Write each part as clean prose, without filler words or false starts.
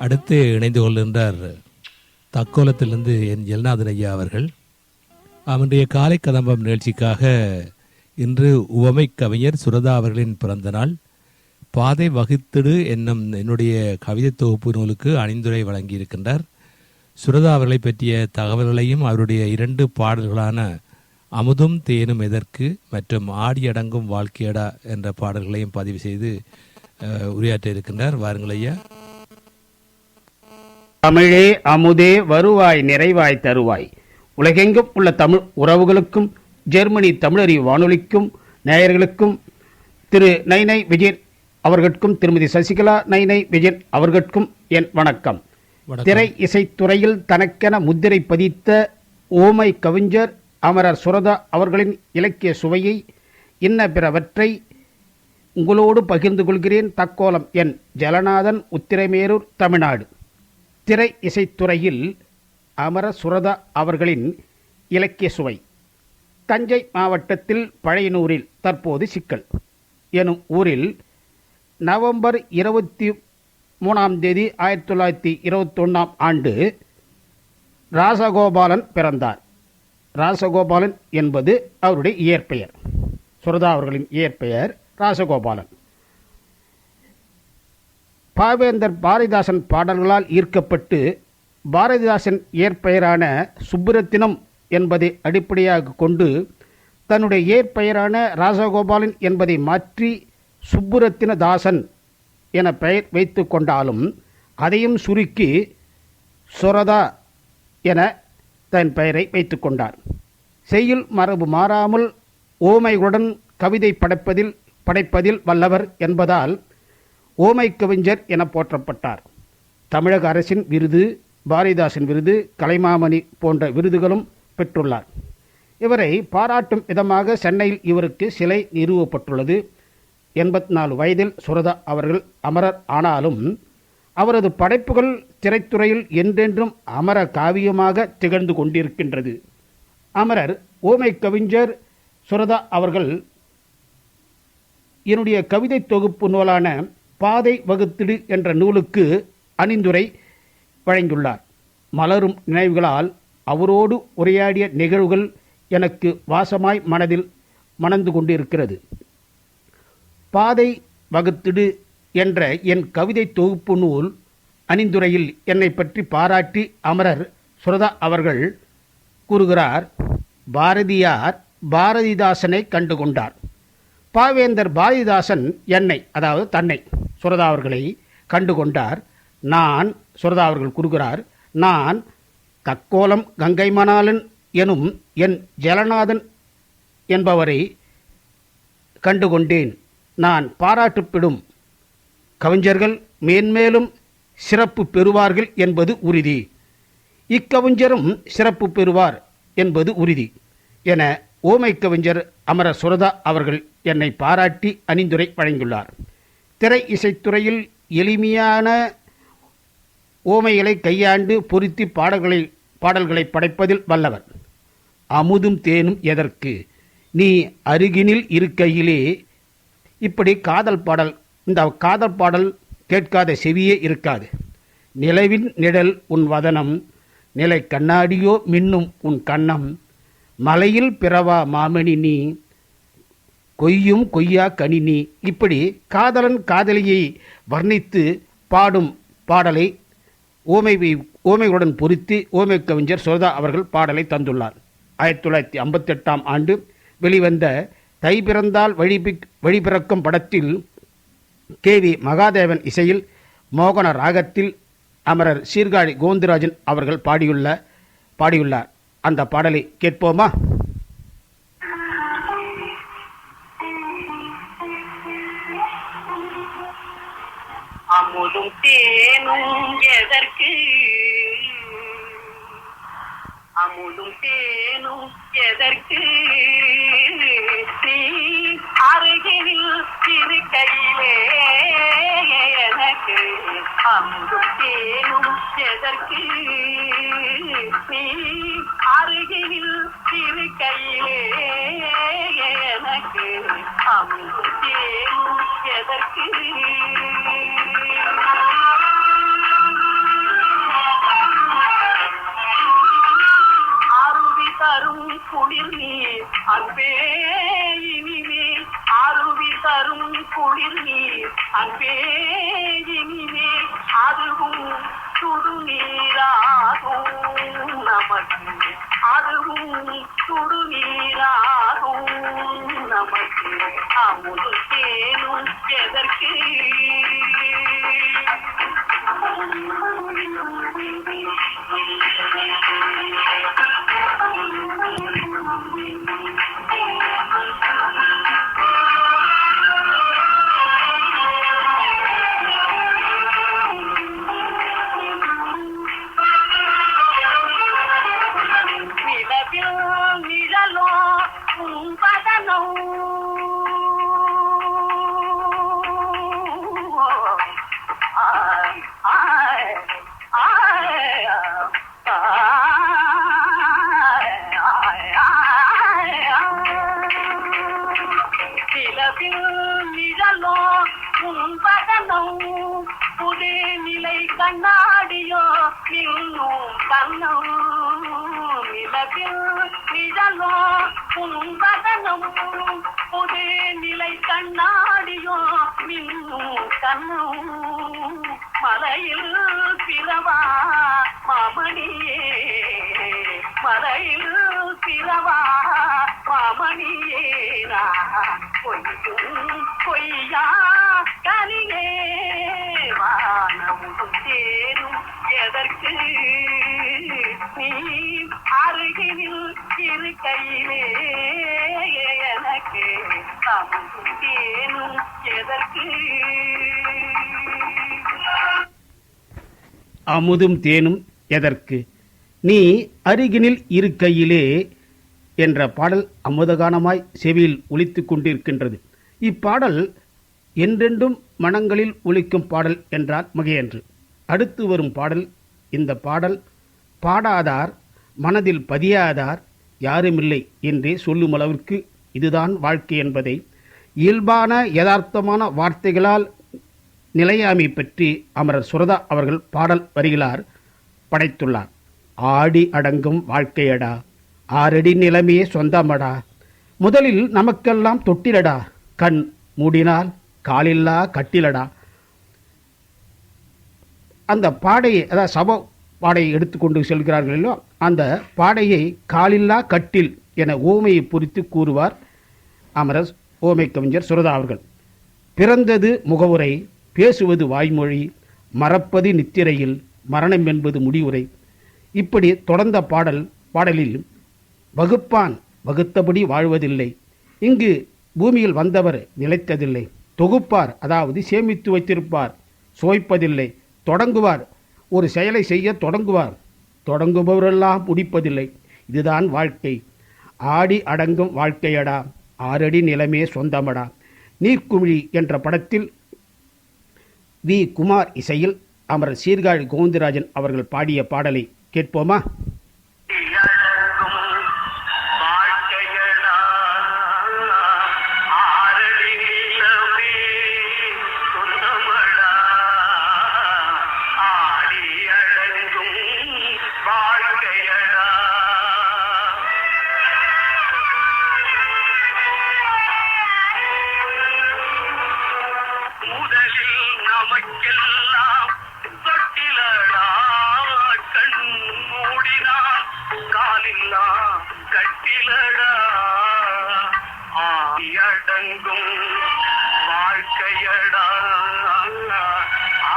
அடுத்து இணைந்து கொள்கின்றார் தக்கோலத்திலிருந்து என் ஜெல்நாதன் ஐயா அவர்கள். அவனுடைய காலை கதம்பம் நிகழ்ச்சிக்காக இன்று உவமை கவிஞர் சுரதா அவர்களின் பிறந்த நாள். பாதை வகுத்திடு என்னும் என்னுடைய கவிதை தொகுப்பு நூலுக்கு அணிந்துரை வழங்கியிருக்கின்றார். சுரதா அவர்களை பற்றிய தகவல்களையும் அவருடைய 2 பாடல்களான அமுதும் தேனும் எதற்கு மற்றும் ஆடியடங்கும் வாழ்க்கையடா என்ற பாடல்களையும் பதிவு செய்து உரையாற்ற இருக்கின்றார். வாருங்கள் ஐயா. தமிழே அமுதே வருவாய் நிறைவாய் தருவாய். உலகெங்கும் உள்ள தமிழ் உறவுகளுக்கும் ஜெர்மனி தமிழறி வானொலிக்கும் நேயர்களுக்கும் திரு நைனை விஜயன் அவர்களுக்கும் திருமதி சசிகலா நைனை விஜயன் அவர்களுக்கும் என் வணக்கம். திரை இசைத்துறையில் தனக்கென முத்திரை பதித்த ஓமை கவிஞர் அமரர் சுரதா அவர்களின் இலக்கிய சுவையை இன்ன பிறவற்றை உங்களோடு பகிர்ந்து கொள்கிறேன். தக்கோலம் என் ஜலநாதன், உத்திரமேரூர், தமிழ்நாடு. திரை இசைத்துறையில் அமரர் சுரதா அவர்களின் இலக்கிய சுவை. தஞ்சை மாவட்டத்தில் பழையனூரில், தற்போது சிக்கல் எனும் ஊரில் நவம்பர் 23 1921 ஆண்டு ராசகோபாலன் பிறந்தார். ராசகோபாலன் என்பது அவருடைய இயற்பெயர். சுரதா அவர்களின் இயற்பெயர் ராசகோபாலன். பாவேந்தர் பாரதிதாசன் பாடல்களால் ஈர்க்கப்பட்டு பாரதிதாசன் இயற்பெயரான சுப்புரத்தினம் என்பதை அடிப்படையாக கொண்டு தன்னுடைய இயற்பெயரான ராசகோபாலன் என்பதை மாற்றி சுப்புரத்தின தாசன் என பெயர் வைத்து கொண்டாலும் அதையும் சுருக்கி சுரதா என தன் பெயரை வைத்து கொண்டார். செய்யுள் மரபு மாறாமல் ஓமைகளுடன் கவிதை படைப்பதில் வல்லவர் என்பதால் ஓமை கவிஞர் என போற்றப்பட்டார். தமிழக அரசின் விருது, பாரதிதாசன் விருது, கலைமாமணி போன்ற விருதுகளும் பெற்றுள்ளார். இவரை பாராட்டும் விதமாக சென்னையில் இவருக்கு சிலை நிறுவப்பட்டுள்ளது. 84 வயதில் சுரதா அவர்கள் அமரர் ஆனாலும் அவரது படைப்புகள் திரைத்துறையில் என்றென்றும் அமர காவியமாக திகழ்ந்து கொண்டிருக்கின்றது. அமரர் ஓமை கவிஞர் சுரதா அவர்கள் என்னுடைய கவிதை தொகுப்பு நூலான பாதை வகுத்திடு என்ற நூலுக்கு அணிந்துரை வழங்கியுள்ளார். மலரும் நினைவுகளால் அவரோடு உரையாடிய நிகழ்வுகள் எனக்கு வாசமாய் மனதில் மணந்து கொண்டிருக்கிறது. பாதை வகுத்திடு என்ற என் கவிதை தொகுப்பு நூல் அணிந்துரையில் என்னை பற்றி பாராட்டி அமரர் சுரதா அவர்கள் கூறுகிறார். பாரதியார் பாரதிதாசனை கண்டுகொண்டார். பாவேந்தர் பாரதிதாசன் என்னை, அதாவது தன்னை, சுரதா அவர்களை கண்டுகொண்டார். நான், சுரதா அவர்கள் கூறுகிறார், நான் தக்கோலம் கங்கை மணாளன் எனும் என் ஜலநாதன் என்பவரை கண்டுகொண்டேன். நான் பாராட்டப்படும் கவிஞர்கள் மேன்மேலும் சிறப்பு பெறுவார்கள் என்பது உறுதி. இக்கவிஞரும் சிறப்பு பெறுவார் என்பது உறுதி என ஓமை கவிஞர் அமரர் சுரதா அவர்கள் என்னை பாராட்டி அணிந்துரை வழங்கியுள்ளார். திரை இசைத்துறையில் எளிமையான ஓமைகளை கையாண்டு பொருத்தி பாடல்களை படைப்பதில் வல்லவர். அமுதும் தேனும் எதற்கு, நீ அருகினில் இருக்கையிலே. இப்படி காதல் பாடல், இந்த காதல் பாடல் கேட்காத செவியே இருக்காது. நிலவின் நிழல் உன் வதனம், நிலை கண்ணாடியோ மின்னும் உன் கண்ணம், மலையில் பிறவா மாமணி நீ, கொய்யும் கொய்யா கனி நீ. இப்படி காதலன் காதலியை வர்ணித்து பாடும் பாடலை ஓமைகளுடன் பொருத்தி ஓமை கவிஞர் சுரதா அவர்கள் பாடலை தந்துள்ளார். 1958 ஆண்டு வெளிவந்த தை பிறந்தால் வழிபிறக்கும் படத்தில் KV மகாதேவன் இசையில் மோகன ராகத்தில் அமரர் சீர்காழி கோவிந்தராஜன் அவர்கள் பாடியுள்ளார். அந்த பாடலை கேட்போமா? அமுதும் தேனும் எதற்கு, அமுதும் தேனும் எதற்கு, நீ அருகில் இருக்கையிலே எனக்கு அமுதும் தேனும் எதற்கு, நீ அருகில் இருக்கையிலே எனக்கு அமுதும் தேனும் எதற்கு. கண்ணாடியோ மின்னும் கண்ணும் நிலவில் நிழலோ புன்பதனும் புது நிலை கண்ணாடியோ மின்னும் கண்ணும் மலையில் பிறவா மாமணியே மலையில் பிறவா மாமணியே பொய்யும் பொய்யா கனியே வானமும் தேரும் எதற்கு நீ அருகில் இருக்கையிலே எனக்கு அமுதும் தேனும் எதற்கு அமுதும் தேனும் எதற்கு நீ அருகினில் இருக்கையிலே என்ற பாடல் அமுதகானமாய் செவியில் ஒலித்துக் கொண்டிருக்கின்றது. இப்பாடல் என்றென்றும் மனங்களில் ஒலிக்கும் பாடல் என்றால் மிகையன்று. அடுத்து வரும் பாடல், இந்த பாடல் பாடாதார் மனதில் பதியாதார் யாருமில்லை என்றே சொல்லும் அளவிற்கு இதுதான் வாழ்க்கை என்பதை இயல்பான யதார்த்தமான வார்த்தைகளால் நிலையாமை பற்றி அமரர் சுரதா அவர்கள் பாடல் வரிகளார் படைத்துள்ளார். ஆடி அடங்கும் வாழ்க்கையடா, ஆறடி நிலமே சொந்தமடா, முதலில் நமக்கெல்லாம் தொட்டிலடா, கண் மூடினால் காலில்லா கட்டிலடா. அந்த பாடையை, அதாவது சப பாடையை எடுத்துக்கொண்டு செல்கிறார்களோ, அந்த பாடையை காலில்லா கட்டில் என ஓமையை பொறித்து கூறுவார் அமரர் ஓமை கவிஞர் சுரதா அவர்கள். பிறந்தது முகவுரை, பேசுவது வாய்மொழி, மறப்பது நித்திரையில், மரணம் என்பது முடிவுரை. இப்படி தொடர்ந்த பாடலில் வகுப்பான் வகுத்தபடி வாழ்வதில்லை, இங்கு பூமியில் வந்தவர் நிலைத்ததில்லை, தொகுப்பார் அதாவது சேமித்து வைத்திருப்பார் சுவைப்பதில்லை, தொடங்குவார் ஒரு செயலை செய்ய தொடங்குவார், தொடங்குபவரெல்லாம் முடிப்பதில்லை, இதுதான் வாழ்க்கை. ஆடி அடங்கும் வாழ்க்கையடா, ஆறடி நிலமே சொந்தமடா. நீர்க்குமிழி என்ற படத்தில் வி குமார் இசையில் அமரர் சீர்காழி கோவிந்தராஜன் அவர்கள் பாடிய பாடலை கேட்போமா? நமக்கெல்லாம் தொட்டிலடா, கண் மூடினால் காலில்லா கட்டிலடா, அடங்கும் வாழ்க்கையடா,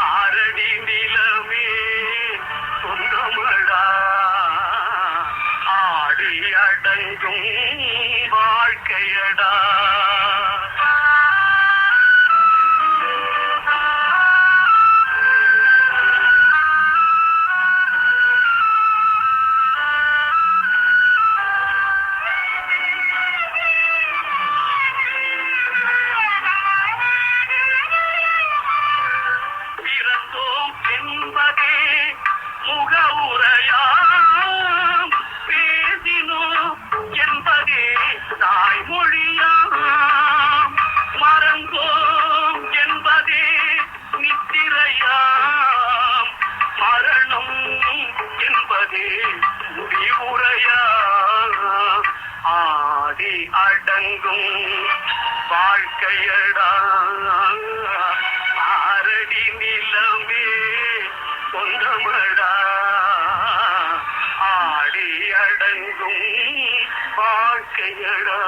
ஆரடி நிலமே சொந்தமடா, ஆடி அடங்கும் வாழ்க்கையடா. முகவுரையாம் பேசினோம் என்பதே தாய்மொழியாம், மறந்தோம் என்பதே நித்திரையாம், மரணம் என்பதே முடிவுரையாம், ஆடி அடங்கும் வாழ்க்கையடா, ஆரடி நிலமே சொந்தமடா, ஆடி அடங்கும் வாழ்க்கையடா.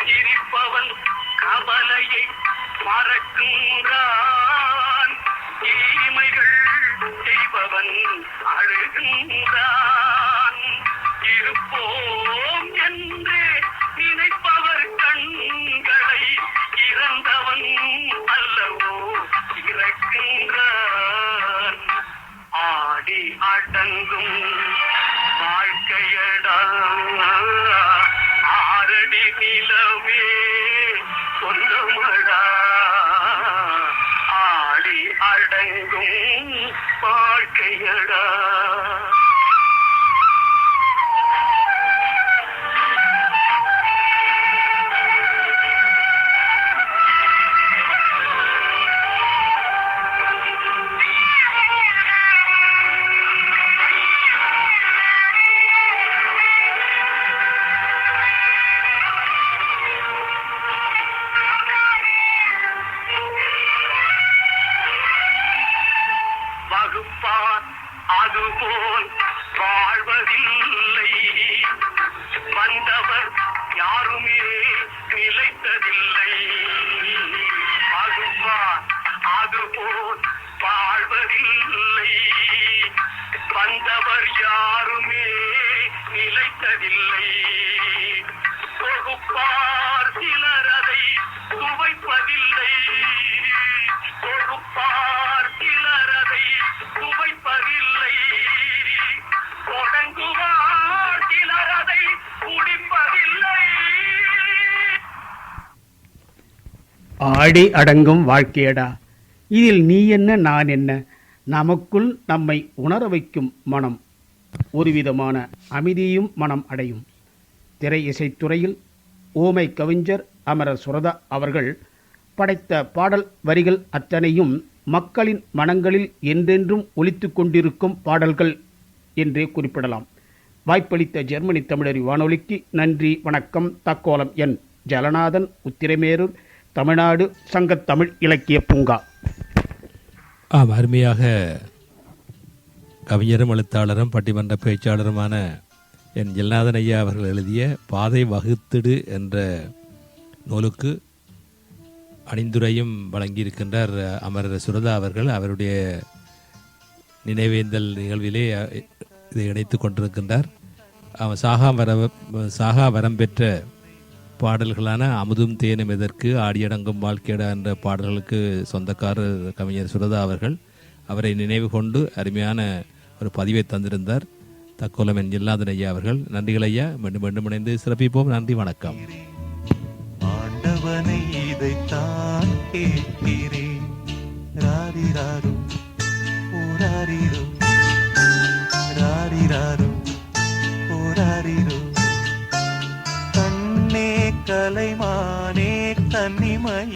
சிரிப்பவன் கவலையை மறக்கின்றான், தீமைகள் செய்பவன் அழுகின்றான், இருப்போம் என்று நினைப்பவர் கண்களை இறந்தவன் அல்லவோ இறக்கின்றான், ஆடி அடங்கும் வாழ்க்கையடா, ஆரடி நிலமே சொந்தமடா, அடங்கும் வாழ்க்கையடா. வகுப்பார் அதுபோல் வாழ்வதில்லை, வந்தவர் யாருமே நிலைத்ததில்லை. வகுப்பார் அதுபோல் வாழ்வதில்லை, வந்தவர் யாருமே நிலைத்ததில்லை. தொகுப்பார் சிலர் அதை சுவைப்பதில்லை, தொகுப்பார் சிலர் அதை சுவைப்பதில்லை, தொடங்குவார் சிலர் அதை குடிப்பதில்லை. ஆடி அடங்கும் வாழ்க்கையடா. இதில் நீ என்ன நான் என்ன, நமக்குள் நம்மை உணர வைக்கும் மனம், ஒருவிதமான அமைதியும் மனம் அடையும். திரை இசைத்துறையில் ஓமை கவிஞர் அமரர் சுரதா அவர்கள் படைத்த பாடல் வரிகள் அத்தனையும் மக்களின் மனங்களில் என்றென்றும் ஒலித்து கொண்டிருக்கும் பாடல்கள் என்றே குறிப்பிடலாம். வாய்ப்பளித்த ஜெர்மனி தமிழறி வானொலிக்கு நன்றி, வணக்கம். தக்கோலம் என் ஜலநாதன், உத்திரமேரூர், தமிழ்நாடு சங்கத் தமிழ் இலக்கிய பூங்கா. ஆம், அருமையாக கவிஞரும் எழுத்தாளரும் பட்டிமன்ற பேச்சாளருமான என் ஜெல்நாதன் ஐயா அவர்கள் எழுதிய பாதை வகுத்திடு என்ற நூலுக்கு அணிந்துரையும் வழங்கியிருக்கின்றார் அமரர் சுரதா அவர்கள். அவருடைய நினைவேந்தல் நிகழ்விலே இதை இணைத்து கொண்டிருக்கின்றார். அவன் சாகா வரம் பெற்ற பாடல்களான அமுதும் தேனும் எதற்கு, ஆடியடங்கும் வாழ்க்கையடா என்ற பாடல்களுக்கு சொந்தக்காரர் கவிஞர் சுரதா அவர்கள். அவரை நினைவு கொண்டு அருமையான ஒரு பதிவை தந்திருந்தார் தக்கோலம் என் ஜெல்நாதன் ஐயா அவர்கள். நன்றிகள் ஐயா. மீண்டும் மீண்டும் இணைந்து சிறப்பிப்போம். நன்றி, வணக்கம். ஆண்டவனை இதைத்தான் கேட்கிறேன்.